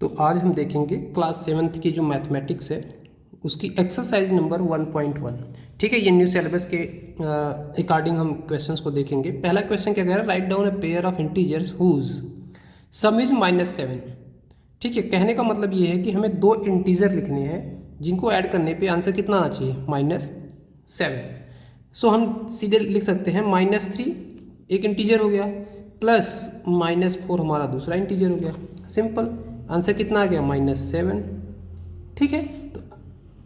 तो आज हम देखेंगे क्लास 7th की जो मैथमेटिक्स है उसकी एक्सरसाइज नंबर 1.1। ठीक है, ये न्यू सिलेबस के अकॉर्डिंग हम क्वेश्चंस को देखेंगे। पहला क्वेश्चन क्या कह रहा है, right down a pair of integers whose sum is -7। ठीक है, कहने का मतलब ये है कि हमें दो इंटीजर लिखने हैं जिनको ऐड करने पे आंसर कितना आना चाहिए, -7। सो हम सीधे लिख सकते हैं -3 एक इंटीजर हो गया प्लस -4 हमारा दूसरा इंटीजर हो गया। सिंपल, आंसर कितना आ गया, -7। ठीक है,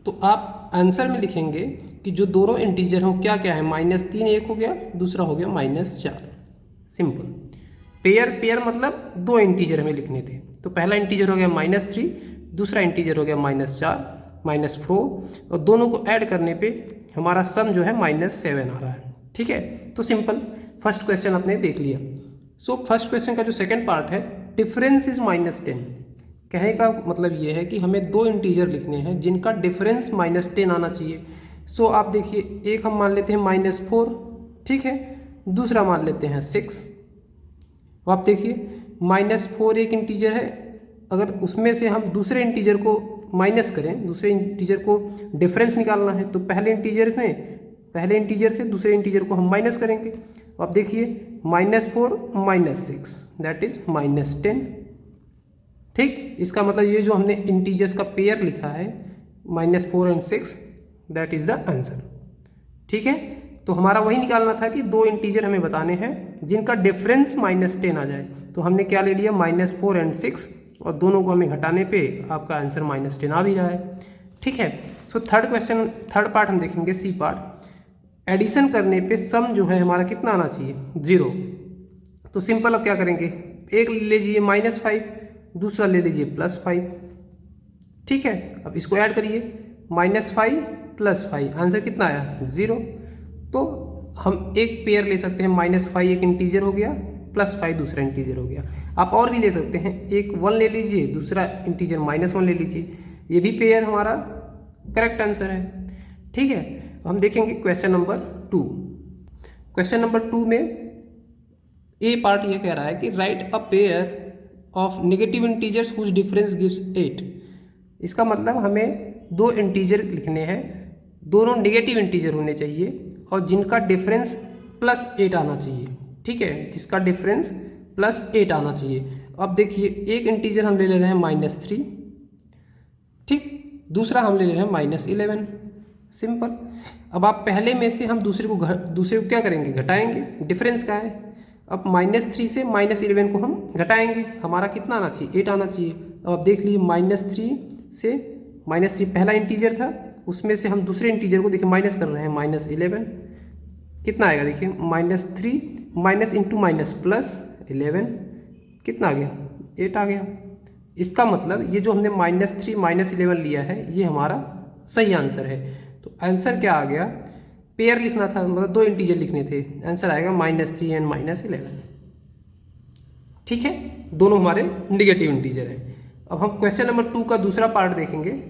तो आप आंसर में लिखेंगे कि जो दोनों इंटीजर हों क्या क्या है, -3 एक हो गया, दूसरा हो गया -4। सिंपल, पेयर मतलब दो इंटीजर हमें लिखने थे। तो पहला इंटीजर हो गया -3, दूसरा इंटीजर हो गया -4 -4, और दोनों को ऐड करने पे हमारा सम जो है -7 आ रहा है। ठीक है, तो सिंपल फर्स्ट क्वेश्चन आपने देख लिया। सो फर्स्ट क्वेश्चन का जो सेकंड पार्ट है, डिफरेंस इज -10। कहने का मतलब ये है कि हमें दो इंटीजर लिखने हैं जिनका डिफरेंस -10 आना चाहिए। सो आप देखिए, एक हम मान लेते हैं -4, ठीक है, दूसरा मान लेते हैं 6। आप देखिए -4 एक इंटीजर है, अगर उसमें से हम दूसरे इंटीजर को माइनस करें, दूसरे इंटीजर को डिफरेंस निकालना है, तो पहले इंटीजर से दूसरे इंटीजर को हम माइनस करेंगे। अब देखिए -4 -6 दैट इज -10। ठीक, इसका मतलब ये जो हमने इंटीजर्स का पेयर लिखा है -4 and 6 that is the answer. ठीक है, तो हमारा वही निकालना था कि दो इंटीजर हमें बताने हैं जिनका डिफरेंस -10 आ जाए। तो हमने क्या ले लिया, -4 एंड 6, और दोनों को हमें घटाने पे आपका आंसर -10 आ भी रहा है। ठीक है, सो थर्ड पार्ट हम देखेंगे, सी पार्ट। एडिशन करने पे सम जो है हमारा कितना आना चाहिए, 0। तो सिंपल अब क्या करेंगे, एक ले लीजिए -5, दूसरा ले लीजिए +5। ठीक है, अब इसको ऐड करिए, -5 + 5 आंसर कितना आया, 0। तो हम एक पेयर ले सकते हैं, -5 एक इंटीजर हो गया, +5 दूसरा इंटीजर हो गया। आप और भी ले सकते हैं, एक 1 ले लीजिए, दूसरा इंटीजर -1 ले लीजिए, ये भी पेयर हमारा करेक्ट आंसर है। ठीक है, हम देखेंगे क्वेश्चन नंबर 2। क्वेश्चन नंबर 2 में ए पार्ट ये कह रहा है कि right a pair of negative integers whose difference gives 8। इसका मतलब हमें दो इंटीजर लिखने हैं, दोनों नेगेटिव इंटीजर होने चाहिए और जिनका डिफरेंस +8 आना चाहिए। ठीक है, जिसका डिफरेंस +8 आना चाहिए। अब देखिए, एक इंटीजर हम ले रहे हैं -3, ठीक, दूसरा हम ले रहे हैं -11। सिंपल, अब आप पहले में से हम दूसरे को क्या करेंगे, घटाएंगे, डिफरेंस का है। अब -3 से -11 को हम घटाएंगे, हमारा कितना आना चाहिए, 8 आना चाहिए। अब आप देख लीजिए, -3 पहला इंटीजर था, उसमें से हम दूसरे इंटीजर को देखिए माइनस कर रहे हैं, -11 कितना आएगा, देखिए -3 माइनस इंटू माइनस +11 कितना आ गया, 8 आ गया। इसका मतलब ये जो हमने -3 -11 लिया है ये हमारा सही आंसर है। तो आंसर क्या आ गया, पेयर लिखना था, मतलब दो इंटीजर लिखने थे, आंसर आएगा -3 एंड -11। ठीक है, दोनों हमारे निगेटिव इंटीजर हैं। अब हम क्वेश्चन नंबर 2 का दूसरा पार्ट देखेंगे।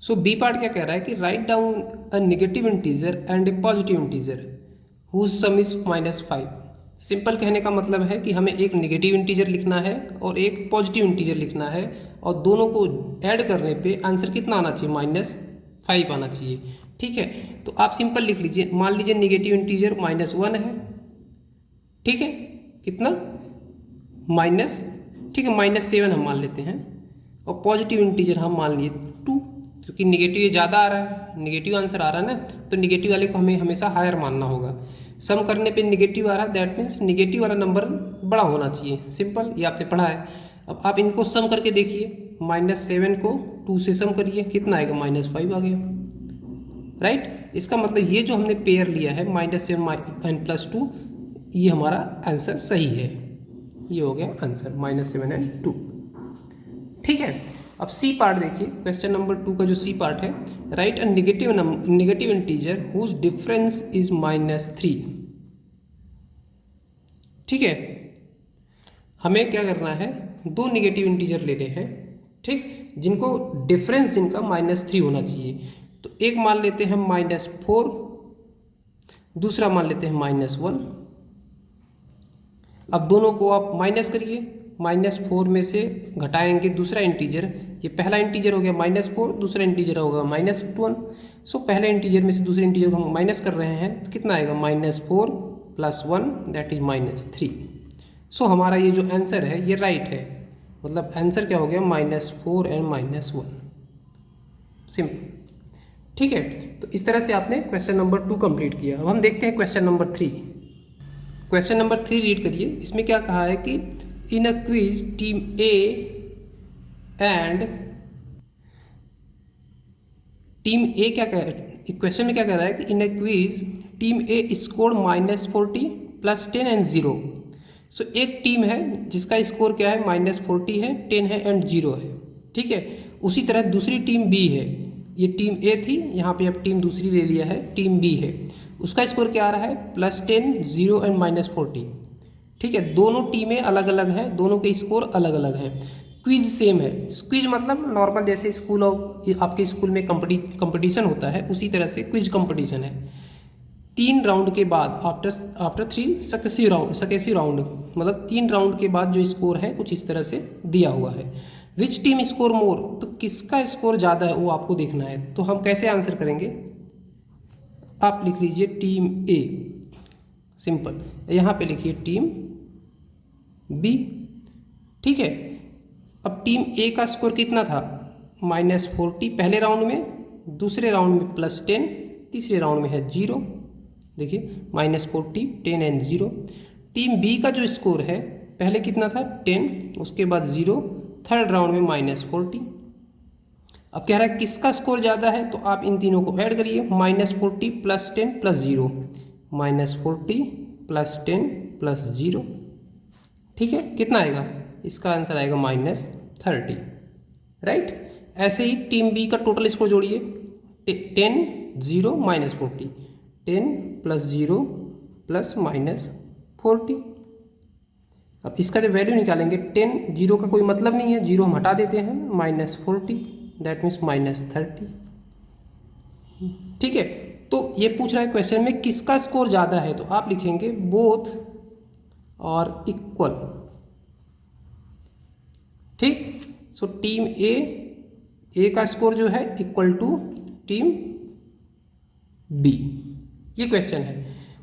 सो बी पार्ट क्या कह रहा है कि right down a negative integer and a positive integer whose sum is -5। Simple, कहने का मतलब है कि हमें एक नेगेटिव इंटीजर लिखना है और एक पॉजिटिव इंटीजर लिखना है, और दोनों को ऐड करने पे आंसर कितना आना चाहिए, -5 आना चाहिए। ठीक है, तो आप सिंपल लिख लीजिए, मान लीजिए नेगेटिव इंटीजर -1 है, ठीक है, कितना माइनस, ठीक है, -7 हम मान लेते हैं, और पॉजिटिव इंटीजर हम मान लिए 2, क्योंकि निगेटिव ये ज़्यादा आ रहा है, निगेटिव आंसर आ रहा है ना, तो निगेटिव वाले को हमें हमेशा हायर मानना होगा। सम करने पे निगेटिव आ रहा है, दैट मीन्स निगेटिव वाला नंबर बड़ा होना चाहिए। सिंपल, ये आपने पढ़ा है। अब आप इनको सम करके देखिए, -7 को 2 से सम करिए, कितना आएगा, -5 आ गया। राइट, इसका मतलब ये जो हमने पेयर लिया है -7 एंड +2, ये हमारा आंसर सही है। ये हो गया आंसर, -7 एंड 2। ठीक है, अब सी पार्ट देखिए, क्वेश्चन नंबर 2 का जो सी पार्ट है, right a negative integer whose difference is -3। ठीक है, हमें क्या करना है, दो नेगेटिव इंटीजर लेने हैं, ठीक, जिनको डिफरेंस जिनका -3 होना चाहिए। तो एक मान लेते हैं -4, दूसरा मान लेते हैं -1। अब दोनों को आप माइनस करिए, -4 में से घटाएंगे दूसरा इंटीजर, ये पहला इंटीजर हो गया -4, दूसरा इंटीजर होगा -1। सो पहले इंटीजर में से दूसरे इंटीजर को हम माइनस कर रहे हैं तो कितना आएगा -4 + 1 दैट इज -3। सो हमारा ये जो आंसर है ये राइट है, मतलब आंसर क्या हो गया -4 एंड -1, सिंपल। ठीक है, तो इस तरह से आपने क्वेश्चन नंबर 2 कंप्लीट किया। अब हम देखते हैं question number 3। Question number 3 read करिए। इसमें क्या कहा है कि in a quiz team A and team A क्या कह, क्वेश्चन में क्या कह रहा है कि in a quiz team A score -40 + 10 and 0। So एक टीम है जिसका स्कोर क्या है -40 है, 10 है एंड 0 है। ठीक है, उसी तरह दूसरी टीम बी है, ये टीम ए थी, यहाँ पे अब टीम दूसरी ले लिया है, टीम बी है, उसका स्कोर क्या आ रहा है +10, 0 एंड -40। ठीक है, दोनों टीमें अलग अलग हैं, दोनों के स्कोर अलग अलग हैं। क्विज सेम है, क्विज मतलब नॉर्मल जैसे स्कूल और आपके स्कूल में कंपटीशन होता है उसी तरह से क्विज कंपटीशन है। 3 राउंड के बाद आफ्टर 3 सक्सेसिव राउंड मतलब 3 राउंड के बाद जो स्कोर है कुछ इस तरह से दिया हुआ है। विच टीम स्कोर मोर, तो किसका स्कोर ज़्यादा है वो आपको देखना है। तो हम कैसे आंसर करेंगे, आप लिख लीजिए टीम ए, सिंपल। यहाँ पे लिखिए टीम बी। ठीक है, अब टीम ए का स्कोर कितना था -40 पहले राउंड में, दूसरे राउंड में +10, तीसरे राउंड में है 0। देखिए -40, 10 एंड 0। टीम बी का जो स्कोर है पहले कितना था 10, उसके बाद 0, थर्ड राउंड में -40। अब कह रहा है किसका स्कोर ज़्यादा है, तो आप इन तीनों को ऐड करिए, -40 + 10 + 0, -40 + 10 + 0। ठीक है, कितना आएगा, इसका आंसर आएगा -30, राइट। ऐसे ही टीम बी का टोटल स्कोर जोड़िए, 10, 0, -40, 10 + 0 + -40। अब इसका जब वैल्यू निकालेंगे 10, 0 का कोई मतलब नहीं है, 0 हम हटा देते हैं, -40 दैट मीन्स -30। ठीक है, तो ये पूछ रहा है क्वेश्चन में किसका स्कोर ज़्यादा है, तो आप लिखेंगे बोथ और इक्वल। ठीक, सो टीम ए का स्कोर जो है इक्वल टू टीम बी, ये क्वेश्चन है।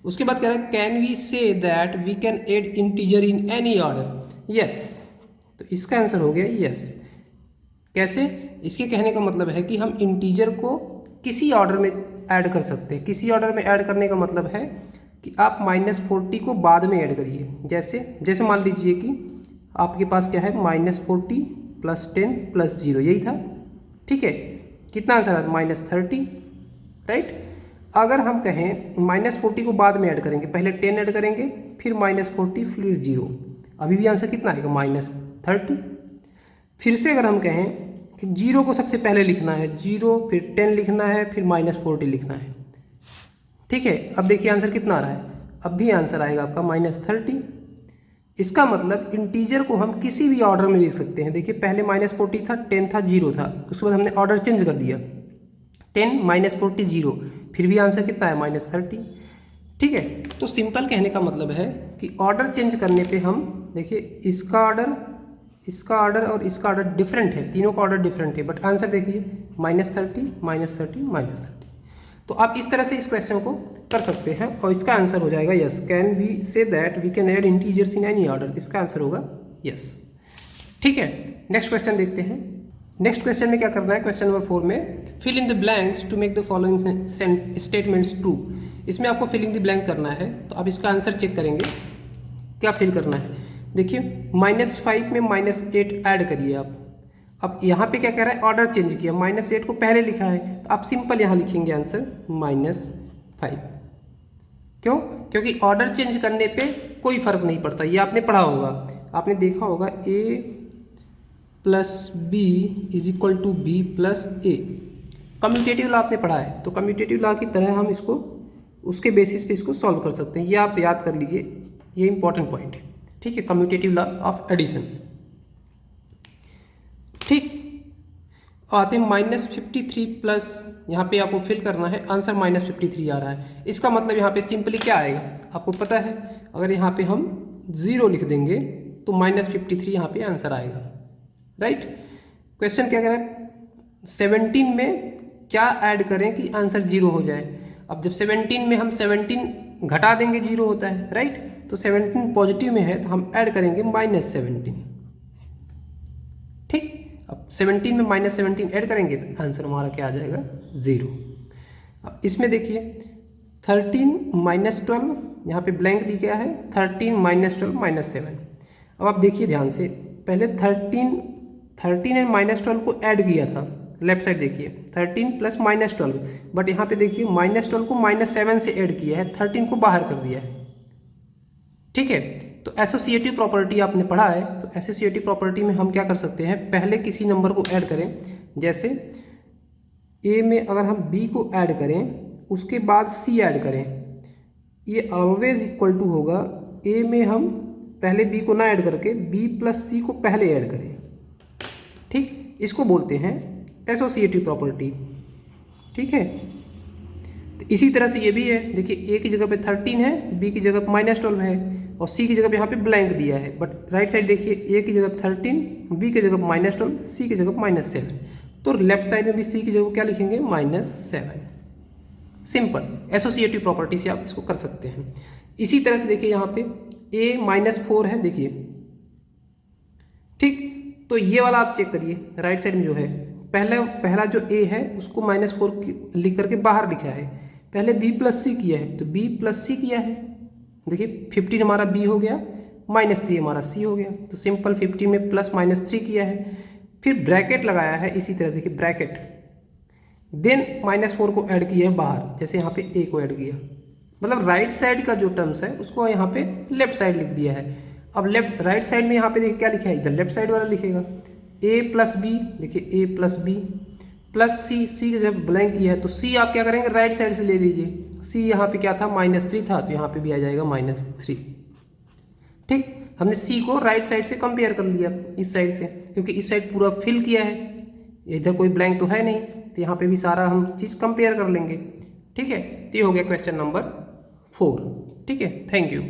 उसके बाद कह रहा है can we say that we can add integer in any order, yes. तो इसका आंसर हो गया यस। कैसे, इसके कहने का मतलब है कि हम इंटीजर को किसी ऑर्डर में ऐड कर सकते हैं। किसी ऑर्डर में ऐड करने का मतलब है कि आप -40 को बाद में ऐड करिए। जैसे मान लीजिए कि आपके पास क्या है -40 + 10 + 0, यही था। ठीक है, कितना आंसर है -30, राइट। अगर हम कहें -40 को बाद में ऐड करेंगे, पहले 10 ऐड करेंगे, फिर -40, फिर 0, अभी भी आंसर कितना आएगा -30। फिर से अगर हम कहें कि 0 को सबसे पहले लिखना है, 0 फिर 10 लिखना है, फिर -40 लिखना है। ठीक है, अब देखिए आंसर कितना आ रहा है, अब भी आंसर आएगा आपका -30। इसका मतलब इंटीजर को हम किसी भी ऑर्डर में लिख सकते हैं। देखिए पहले -40 था, 10 था, 0 था, उसके बाद हमने ऑर्डर चेंज कर दिया, 10 -40 0, फिर भी आंसर कितना है -30। ठीक है, तो सिंपल कहने का मतलब है कि ऑर्डर चेंज करने पे हम देखिए इसका ऑर्डर और इसका ऑर्डर डिफरेंट है, तीनों का ऑर्डर डिफरेंट है, बट आंसर देखिए -30 -30 -30। तो आप इस तरह से इस क्वेश्चन को कर सकते हैं और इसका आंसर हो जाएगा yes. Can we say that we can add integers in any order, इसका आंसर होगा यस। ठीक है, नेक्स्ट क्वेश्चन देखते हैं। नेक्स्ट क्वेश्चन में क्या करना है, क्वेश्चन नंबर 4 में fill in the blanks to make the following statements true. इसमें आपको फिलिंग द ब्लैंक करना है, तो आप इसका आंसर चेक करेंगे क्या फिल करना है। देखिए -5 में -8 ऐड करिए आप। अब यहाँ पे क्या कह रहा है, ऑर्डर चेंज किया, -8 को पहले लिखा है, तो आप सिंपल यहाँ लिखेंगे आंसर -5। क्यों, क्योंकि ऑर्डर चेंज करने पे कोई फर्क नहीं पड़ता, ये आपने पढ़ा होगा, आपने देखा होगा A + B = B + A। Commutative law आपने पढ़ा है, तो कम्यूटेटिव लॉ की तरह हम इसको उसके बेसिस पे इसको सॉल्व कर सकते हैं, ये आप याद कर लीजिए, ये इंपॉर्टेंट पॉइंट है। ठीक है, कम्यूटेटिव लॉ ऑफ एडिशन। ठीक, आते हैं -53 प्लस, यहाँ पे आपको फिल करना है, आंसर -53 आ रहा है। इसका मतलब यहाँ पे सिंपली क्या आएगा आपको पता है, अगर यहाँ पे हम 0 लिख देंगे तो -53 यहाँ पे आंसर आएगा, राइट। क्वेश्चन क्या कह रहा है, 17 में क्या ऐड करें कि आंसर 0 हो जाए। अब जब 17 में हम 17 घटा देंगे 0 होता है, राइट। तो 17 पॉजिटिव में है तो हम ऐड करेंगे -17, ठीक। अब 17 में -17 ऐड करेंगे तो आंसर हमारा क्या आ जाएगा, 0। अब इसमें देखिए 13 -12, यहाँ पे ब्लैंक दी गया है, 13 -12 -7। अब आप देखिए ध्यान से, पहले 13 एंड -12 को ऐड किया था, लेफ्ट साइड देखिए 13 प्लस -12, बट यहाँ पे देखिए -12 को -7 से ऐड किया है, 13 को बाहर कर दिया है, ठीक है। तो एसोसिएटिव प्रॉपर्टी आपने पढ़ा है, तो एसोसिएटिव प्रॉपर्टी में हम क्या कर सकते हैं, पहले किसी नंबर को ऐड करें, जैसे ए में अगर हम बी को ऐड करें उसके बाद सी ऐड करें, ये ऑलवेज इक्वल टू होगा ए में हम पहले बी को ना ऐड करके बी प्लस सी को पहले ऐड करें, ठीक। इसको बोलते हैं एसोसिएटिव प्रॉपर्टी, ठीक है। तो इसी तरह से ये भी है, देखिए ए की जगह पे 13 है, बी की जगह पे -12 है, और सी की जगह पे यहाँ पे ब्लैंक दिया है, बट राइट साइड देखिए ए की जगह 13, बी की जगह -12, सी की जगह -7, तो लेफ्ट साइड में भी सी की जगह क्या लिखेंगे, -7। सिंपल एसोसिएटिव प्रॉपर्टी से आप इसको कर सकते हैं। इसी तरह से देखिए यहाँ पे ए -4 है, देखिए, ठीक। तो ये वाला आप चेक करिए, राइट साइड में जो है पहला जो ए है उसको -4 लिख करके बाहर लिखा है, पहले बी प्लस सी किया है तो बी प्लस सी किया है, देखिए 15 हमारा बी हो गया, -3 हमारा सी हो गया, तो सिंपल 15 में प्लस -3 किया है, फिर ब्रैकेट लगाया है, इसी तरह देखिए ब्रैकेट, देन -4 को ऐड किया है बाहर, जैसे यहाँ पे ए को ऐड किया, मतलब राइट साइड का जो टर्म्स है उसको यहाँ पे लेफ्ट साइड लिख दिया है। अब लेफ्ट राइट साइड में यहाँ पे देखिए क्या लिखा है, इधर लेफ्ट साइड वाला लिखेगा, ए प्लस बी, देखिए ए प्लस बी प्लस सी, सी जब ब्लैंक किया है तो सी आप क्या करेंगे, राइट साइड से ले लीजिए, सी यहाँ पे क्या था, -3 था, तो यहाँ पे भी आ जाएगा -3, ठीक। हमने सी को राइट साइड से कंपेयर कर लिया इस साइड से, क्योंकि इस साइड पूरा फिल किया है, इधर कोई ब्लैंक तो है नहीं, तो यहाँ पे भी सारा हम चीज़ कंपेयर कर लेंगे, ठीक है। तो ये हो गया क्वेश्चन नंबर 4, ठीक है। Thank you.